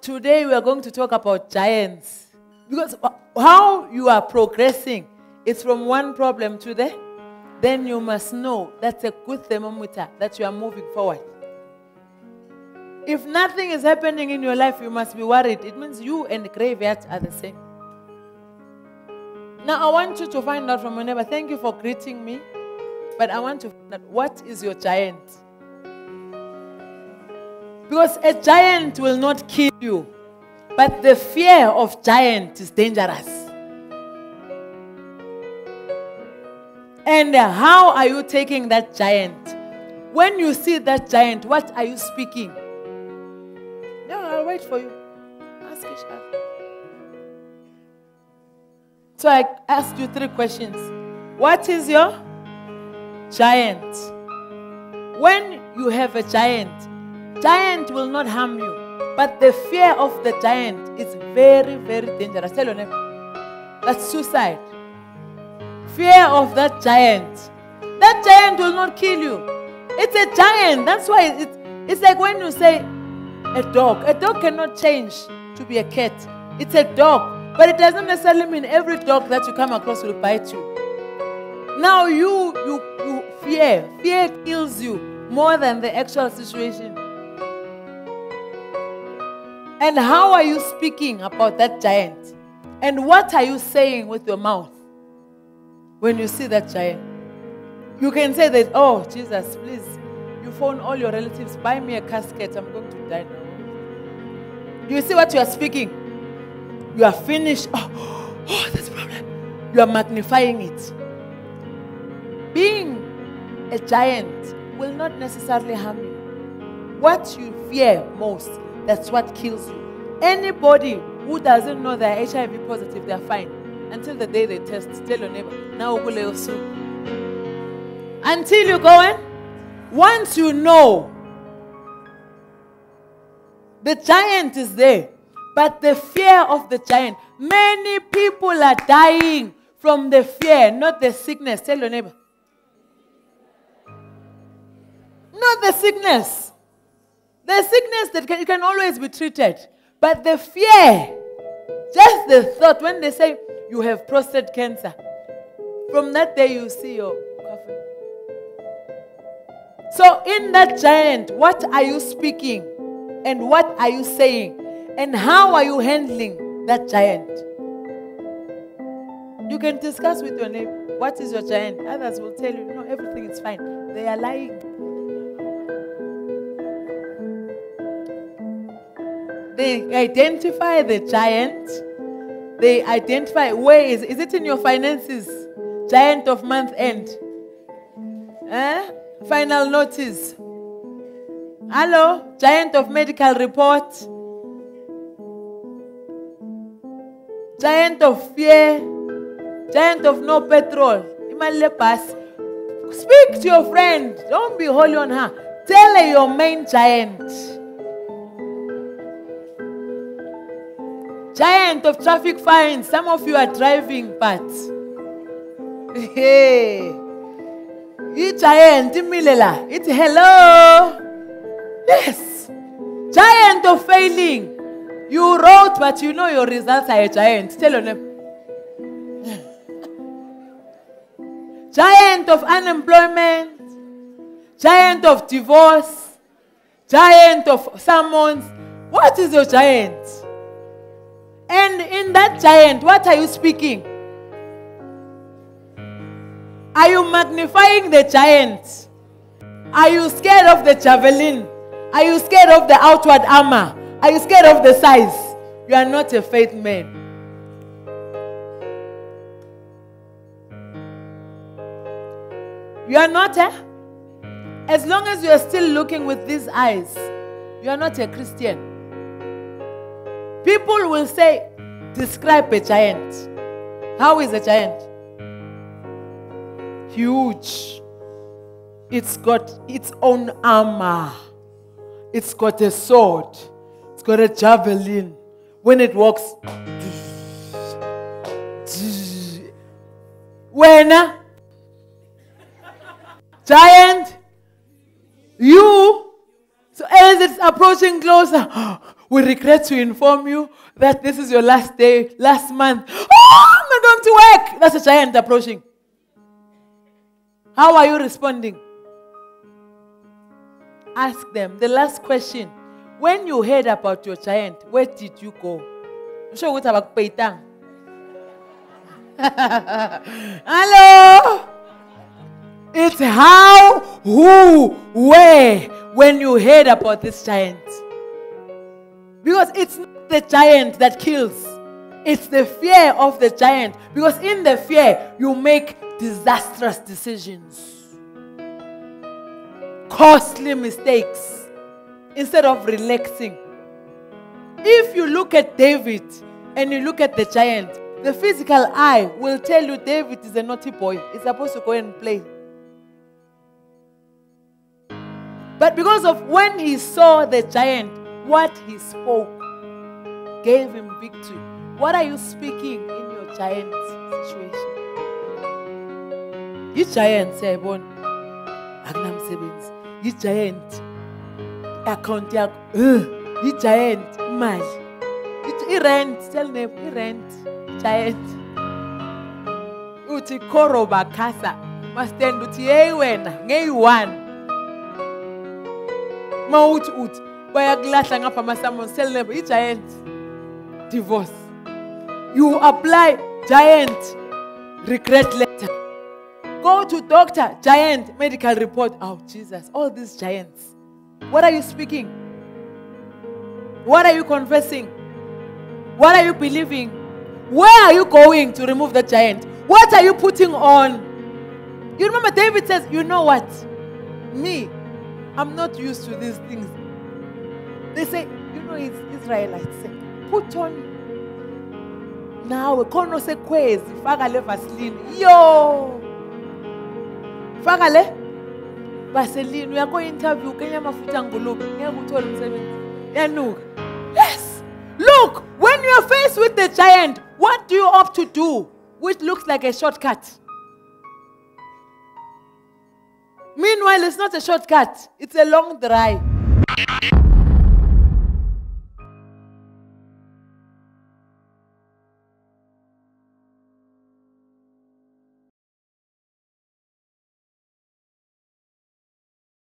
today we are going to talk about giants. Because how you are progressing is from one problem to the, then you must know that's a good thermometer that you are moving forward. If nothing is happening in your life, you must be worried. It means you and the graveyard are the same. Now I want you to find out from your neighbor, thank you for greeting me, but I want to find out, what is your giant? Because a giant will not kill you, but the fear of giant is dangerous. And how are you taking that giant? When you see that giant, what are you speaking? No, I'll wait for you. Ask each other. So I asked you 3 questions. What is your giant? When you have a giant will not harm you. But the fear of the giant is very, very dangerous. Tell your neighbor. That's suicide. Fear of that giant. That giant will not kill you. It's a giant. That's why it's like when you say a dog. A dog cannot change to be a cat. It's a dog. But it doesn't necessarily mean every dog that you come across will bite you. Now you fear. Fear kills you more than the actual situation. And how are you speaking about that giant? And what are you saying with your mouth when you see that giant? You can say that, oh, Jesus, please, you phone all your relatives, buy me a casket, I'm going to die now. You see what you are speaking? You are finished. Oh, that's a problem. You are magnifying it. Being a giant will not necessarily harm you. What you fear most, that's what kills you. Anybody who doesn't know they're HIV positive, they're fine. Until the day they test. Tell your neighbor, now go soup. Until you go in, once you know, the giant is there. But the fear of the giant, many people are dying from the fear, not the sickness. Tell your neighbor. Not the sickness. The sickness that can always be treated. But the fear, just the thought, when they say you have prostate cancer, from that day you see your coffin. So in that giant, what are you speaking? And what are you saying? And how are you handling that giant? You can discuss with your neighbor. What is your giant? Others will tell you, no, everything is fine. They are lying. They identify the giant. They identify where is it in your finances? Giant of month end. Final notice. Hello? Giant of medical report. Giant of fear. Giant of no petrol. Speak to your friend. Don't be holy on her. Tell her your main giant. Giant of traffic fines. Some of you are driving, but hey, you giant, it's hello. Yes. Giant of failing. You wrote, but you know your results are a giant. Tell your name. Giant of unemployment. Giant of divorce. Giant of summons. What is your giant? And in that giant, what are you speaking? Are you magnifying the giant? Are you scared of the javelin? Are you scared of the outward armor? Are you scared of the size? You are not a faith man. You are not, as long as you are still looking with these eyes, you are not a Christian. People will say, describe a giant. How is a giant? Huge. It's got its own armor. It's got a sword. It's got a javelin. When it walks, when giant, you, so as it's approaching closer, We regret to inform you that this is your last day, last month. Oh, I'm not going to work. That's a giant approaching. How are you responding? Ask them. The last question. When you heard about your giant, where did you go? I'm sure what about Peitang. Hello? It's how, who, where, when you heard about this giant. Because it's not the giant that kills. It's the fear of the giant. Because in the fear, you make disastrous decisions. Costly mistakes. Instead of relaxing. If you look at David and you look at the giant, the physical eye will tell you David is a naughty boy. He's supposed to go and play. But because of when he saw the giant, what he spoke gave him victory. What are you speaking in your giant situation? You giant, say, bon, Agnam Sebins. You giant, account yak. You giant, man. You rent, tell them, you rent, giant. Uti koro bakasa, masten uti ewen, ngay one. Maut ut. Tell them, you giant. Divorce. You apply giant. Regret letter. Go to doctor. Giant. Medical report. Oh, Jesus. All these giants. What are you speaking? What are you confessing? What are you believing? Where are you going to remove the giant? What are you putting on? You remember David says, you know what? Me, I'm not used to these things. They say, you know, it's Israelites say, put on now, kono se kwezi, fagale vaseline. Yo! Fagale vaseline, we are going to interview, Kenya mafuta ngulubi, yes! Look, when you are faced with the giant, what do you opt to do? Which looks like a shortcut. Meanwhile, it's not a shortcut. It's a long drive.